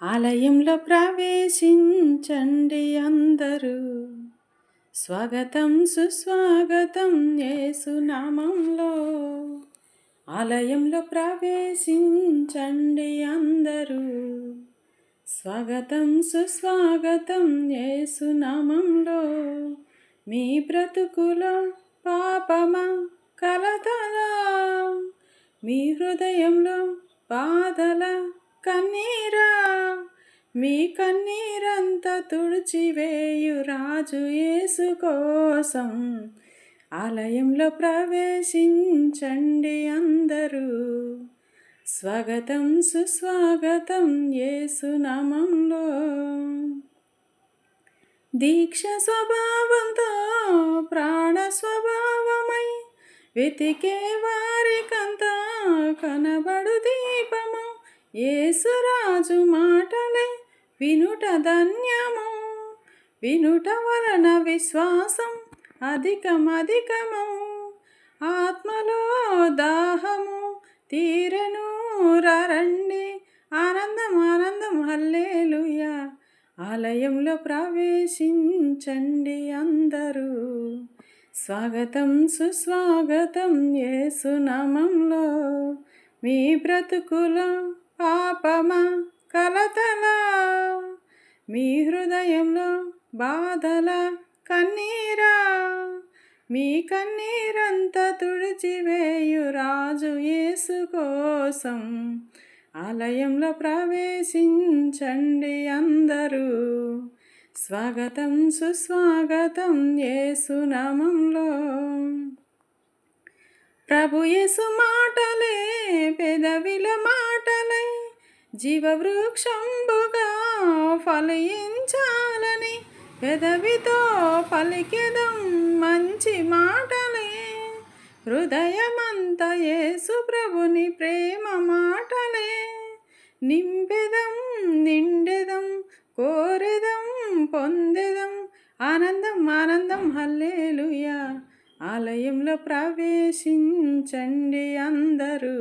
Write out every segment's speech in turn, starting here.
ఆలయంలో ప్రవేశించండి అందరూ, స్వాగతం సుస్వాగతం యేసు నామంలో. ఆలయంలో ప్రవేశించండి అందరూ, స్వాగతం సుస్వాగతం యేసు నామంలో. మీ బ్రతుకులో పాపమా కలతలా, మీ హృదయంలో బాధల కన్నీరా, మీ కన్నీరంతా తుడిచివేయు రాజు యేసు కోసం. ఆలయంలో ప్రవేశించండి అందరూ, స్వాగతం సుస్వాగతం యేసు నామంలో. దీక్ష స్వభావంతో ప్రాణ స్వభావమై వెతికే వారికంతా కనబడు దీపము యేసురాజు మాటలే వినుట ధన్యము. వినుట వలన విశ్వాసం అధికమధికము, ఆత్మలో దాహము తీరెను రండి, ఆనందం ఆనందం హల్లెలూయా. ఆలయంలో ప్రవేశించండి అందరూ, స్వాగతం సుస్వాగతం యేసు నామంలో. మీ బ్రతుకులో పాపమా కలతలా, మీ హృదయంలో బాధల కన్నీరా, మీ కన్నీరంతా తుడిచివేయు రాజు యేసు కోసం. ఆలయంలో ప్రవేశించండి అందరూ, స్వాగతం సుస్వాగతం యేసు నామంలో. ప్రభు యేసు మాటలే పెదవిల మాటలై జీవవృక్షంబుగా ఫలించాలని పెదవితో పలికెదం మంచి మాటలే. హృదయమంతా యేసు ప్రభుని ప్రేమ మాటలే నింపెదం నిండెదం కోరెదం పొందెదం, ఆనందం ఆనందం హల్లెలూయా. ఆలయంలో ప్రవేశించండి అందరూ,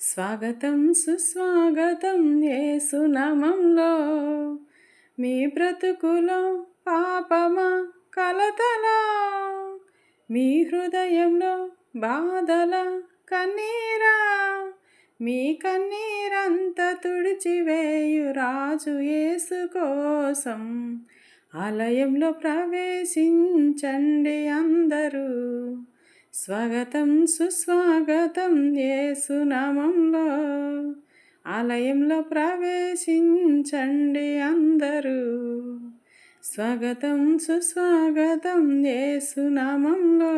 స్వాగతం సుస్వాగతం యేసు నామంలో. మీ బ్రతుకులో పాపమా కలతలా, మీ హృదయంలో బాధల కన్నీరా, మీ కన్నీరంతా తుడిచివేయు రాజు యేసు కోసం. ఆలయంలో ప్రవేశించండి అందరూ, స్వాగతం సుస్వాగతం యేసు నామంలో. ఆలయంలో ప్రవేశించండి అందరూ, స్వాగతం సుస్వాగతం యేసు నామంలో.